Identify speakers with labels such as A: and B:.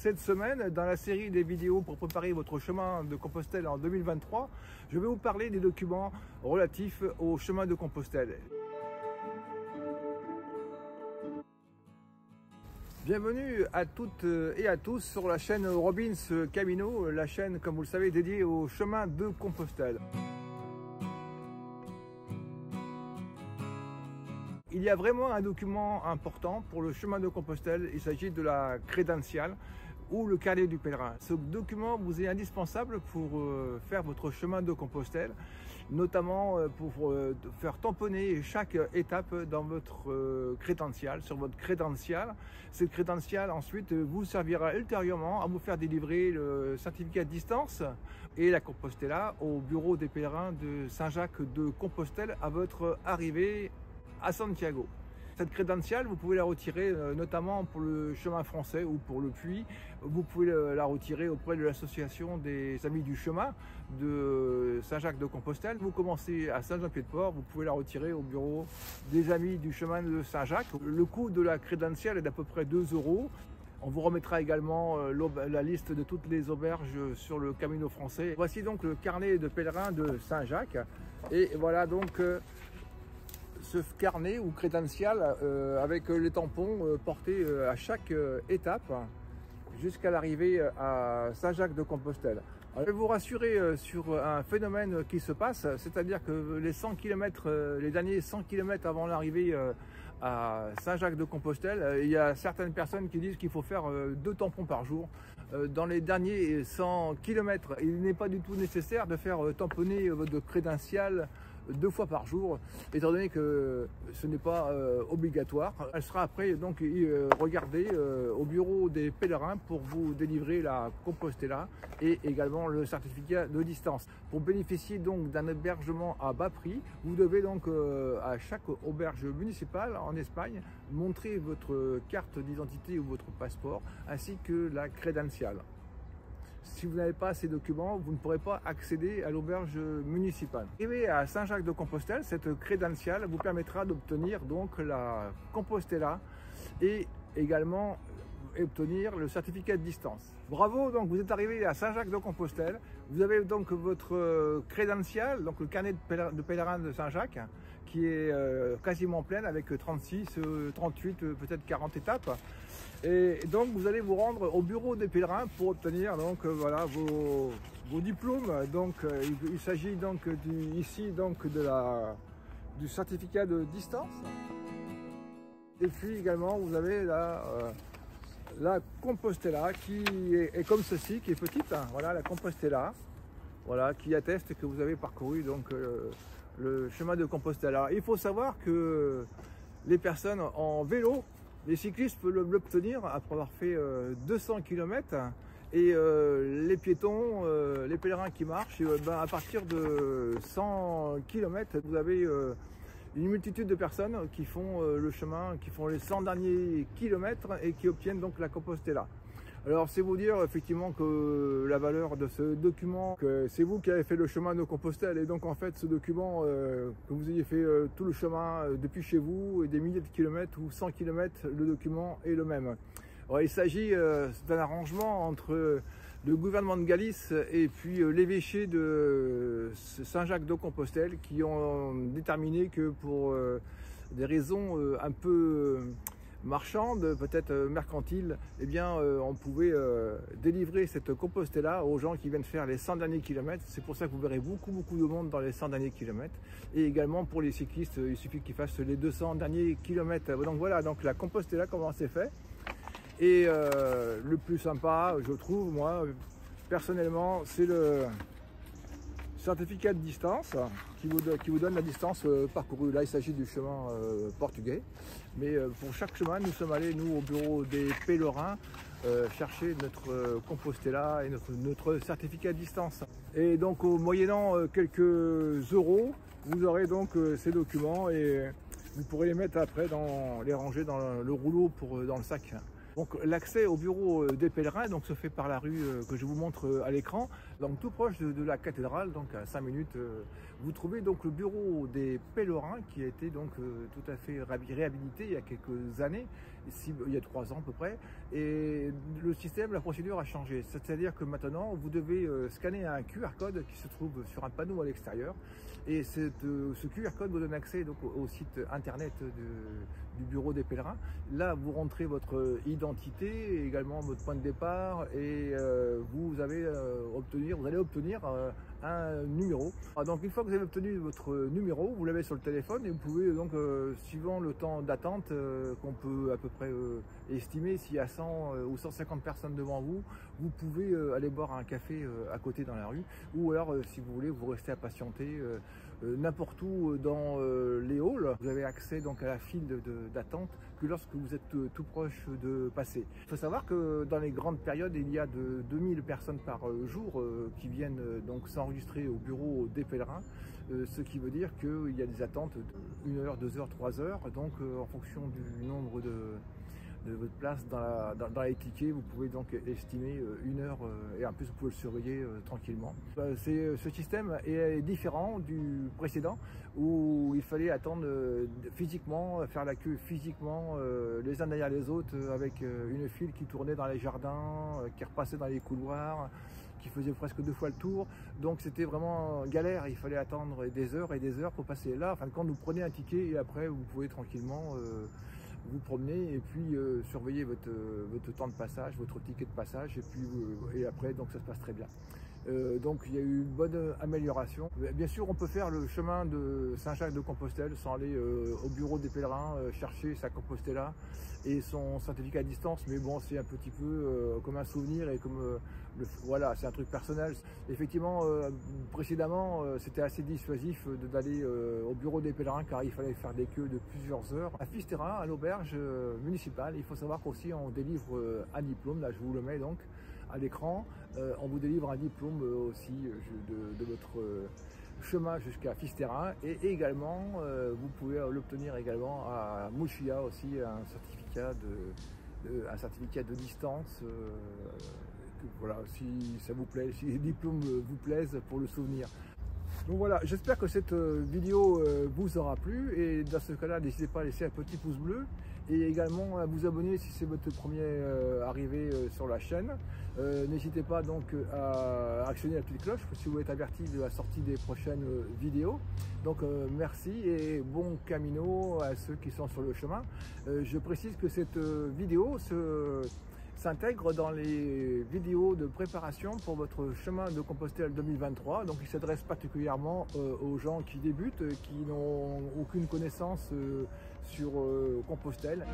A: Cette semaine, dans la série des vidéos pour préparer votre chemin de Compostelle en 2023, je vais vous parler des documents relatifs au chemin de Compostelle. Bienvenue à toutes et à tous sur la chaîne Robins Camino, la chaîne, comme vous le savez, dédiée au chemin de Compostelle. Il y a vraiment un document important pour le chemin de Compostelle, il s'agit de la crédentiale ou le carnet du pèlerin. Ce document vous est indispensable pour faire votre chemin de Compostelle, notamment pour faire tamponner chaque étape dans votre crédentiale, sur votre crédentiale. Cette crédentiale ensuite vous servira ultérieurement à vous faire délivrer le certificat de distance et la Compostela au bureau des pèlerins de Saint-Jacques de Compostelle à votre arrivée à Santiago. Cette crédentiale, vous pouvez la retirer notamment pour le chemin français ou pour le Puy. Vous pouvez la retirer auprès de l'association des Amis du Chemin de Saint-Jacques de Compostelle. Vous commencez à Saint-Jean-Pied-de-Port, vous pouvez la retirer au bureau des Amis du Chemin de Saint-Jacques. Le coût de la crédentiale est d'à peu près 2 €. On vous remettra également la liste de toutes les auberges sur le Camino français. Voici donc le carnet de pèlerin de Saint-Jacques. Et voilà donc ce carnet ou crédential avec les tampons portés à chaque étape jusqu'à l'arrivée à Saint-Jacques de Compostelle. Alors, je vais vous rassurer sur un phénomène qui se passe, c'est-à-dire que les 100 km, les derniers 100 km avant l'arrivée à Saint-Jacques de Compostelle, il y a certaines personnes qui disent qu'il faut faire 2 tampons par jour. Dans les derniers 100 km, il n'est pas du tout nécessaire de faire tamponner votre crédentiale 2 fois par jour, étant donné que ce n'est pas obligatoire. Elle sera après donc regardée au bureau des pèlerins pour vous délivrer la Compostela et également le certificat de distance. Pour bénéficier donc d'un hébergement à bas prix, vous devez donc à chaque auberge municipale en Espagne montrer votre carte d'identité ou votre passeport ainsi que la crédentiale. Si vous n'avez pas ces documents, vous ne pourrez pas accéder à l'auberge municipale. Arrivé à Saint-Jacques de Compostelle, cette crédentiale vous permettra d'obtenir donc la Compostela et également obtenir le certificat de distance. Bravo, donc vous êtes arrivé à Saint-Jacques de Compostelle. Vous avez donc votre crédentiale, donc le carnet de pèlerin de Saint-Jacques, qui est quasiment plein avec 36, 38, peut-être 40 étapes. Et donc vous allez vous rendre au bureau des pèlerins pour obtenir donc voilà vos diplômes. Donc il s'agit donc ici donc du certificat de distance. Et puis également vous avez la Compostela qui est comme ceci, qui est petite, hein. Voilà la Compostela, voilà, qui atteste que vous avez parcouru donc le chemin de Compostela. Il faut savoir que les personnes en vélo, les cyclistes peuvent l'obtenir après avoir fait 200 km et les piétons, les pèlerins qui marchent, à partir de 100 km, vous avez une multitude de personnes qui font le chemin, qui font les 100 derniers kilomètres et qui obtiennent donc la Compostela. Alors c'est vous dire effectivement que la valeur de ce document, que c'est vous qui avez fait le chemin de Compostelle et donc en fait ce document, que vous ayez fait tout le chemin depuis chez vous et des milliers de kilomètres ou 100 km, le document est le même. Alors, il s'agit d'un arrangement entre le gouvernement de Galice et puis l'évêché de Saint-Jacques de Compostelle qui ont déterminé que pour des raisons un peu marchande, peut-être mercantile, eh bien on pouvait délivrer cette Compostela aux gens qui viennent faire les 100 derniers kilomètres. C'est pour ça que vous verrez beaucoup de monde dans les 100 derniers kilomètres. Et également pour les cyclistes, il suffit qu'ils fassent les 200 derniers kilomètres. Donc voilà, donc la Compostela, comment c'est fait. Et le plus sympa, je trouve, moi, personnellement, c'est le certificat de distance qui vous donne la distance parcourue. Là, il s'agit du chemin portugais. Mais pour chaque chemin, nous sommes allés, nous, au bureau des pèlerins, chercher notre Compostela et notre certificat de distance. Et donc, moyennant quelques euros, vous aurez donc ces documents et vous pourrez les mettre après, les ranger dans le rouleau dans le sac. Donc l'accès au bureau des pèlerins donc, se fait par la rue que je vous montre à l'écran, donc tout proche de la cathédrale, donc à 5 minutes. Vous trouvez donc le bureau des pèlerins qui a été donc tout à fait réhabilité il y a quelques années il y a 3 ans à peu près. Et le système, la procédure a changé. C'est-à-dire que maintenant, vous devez scanner un QR code qui se trouve sur un panneau à l'extérieur. Et ce QR code vous donne accès donc, au site internet du bureau des pèlerins. Là, vous rentrez votre identité, également votre point de départ, et vous allez obtenir un numéro. Donc une fois que vous avez obtenu votre numéro, vous l'avez sur le téléphone et vous pouvez donc, suivant le temps d'attente qu'on peut à peu près estimer, s'il y a 100 ou 150 personnes devant vous, vous pouvez aller boire un café à côté dans la rue, ou alors si vous voulez, vous restez à patienter n'importe où dans les halls. Vous avez accès donc à la file d'attente que lorsque vous êtes tout proche de passer. Il faut savoir que dans les grandes périodes, il y a de 2000 personnes par jour qui viennent donc s'enregistrer au bureau des pèlerins, ce qui veut dire qu'il y a des attentes de 1 heure, 2 heures, 3 heures, donc en fonction du nombre de votre place dans les tickets, vous pouvez donc estimer 1 heure et en plus vous pouvez le surveiller tranquillement. Ce système est différent du précédent où il fallait attendre physiquement, faire la queue physiquement les uns derrière les autres avec une file qui tournait dans les jardins, qui repassait dans les couloirs, qui faisait presque 2 fois le tour. Donc c'était vraiment galère, il fallait attendre des heures et des heures pour passer. Là, en fin de compte, vous prenez un ticket et après vous pouvez tranquillement vous promener et puis surveiller votre temps de passage, votre ticket de passage, et puis et après donc ça se passe très bien. Donc il y a eu une bonne amélioration. Bien sûr, on peut faire le chemin de Saint-Jacques-de-Compostelle sans aller au bureau des pèlerins chercher sa Compostela et son certificat à distance, mais bon, c'est un petit peu comme un souvenir et comme voilà, c'est un truc personnel. Effectivement, précédemment, c'était assez dissuasif d'aller au bureau des pèlerins car il fallait faire des queues de plusieurs heures. À Fisterra, à l'auberge municipale, il faut savoir qu'aussi on délivre un diplôme, là je vous le mets donc à l'écran, on vous délivre un diplôme aussi de votre chemin jusqu'à Fisterra, et également vous pouvez l'obtenir également à Mouchia aussi, un certificat de distance, voilà, si ça vous plaît, si les diplômes vous plaisent pour le souvenir. Donc voilà, j'espère que cette vidéo vous aura plu, et dans ce cas-là, n'hésitez pas à laisser un petit pouce bleu et également à vous abonner si c'est votre premier arrivé sur la chaîne. N'hésitez pas donc à actionner la petite cloche si vous êtes averti de la sortie des prochaines vidéos. Donc merci et bon camino à ceux qui sont sur le chemin. Je précise que cette vidéo s'intègre dans les vidéos de préparation pour votre chemin de Compostelle 2023. Donc il s'adresse particulièrement aux gens qui débutent, qui n'ont aucune connaissance sur Compostelle.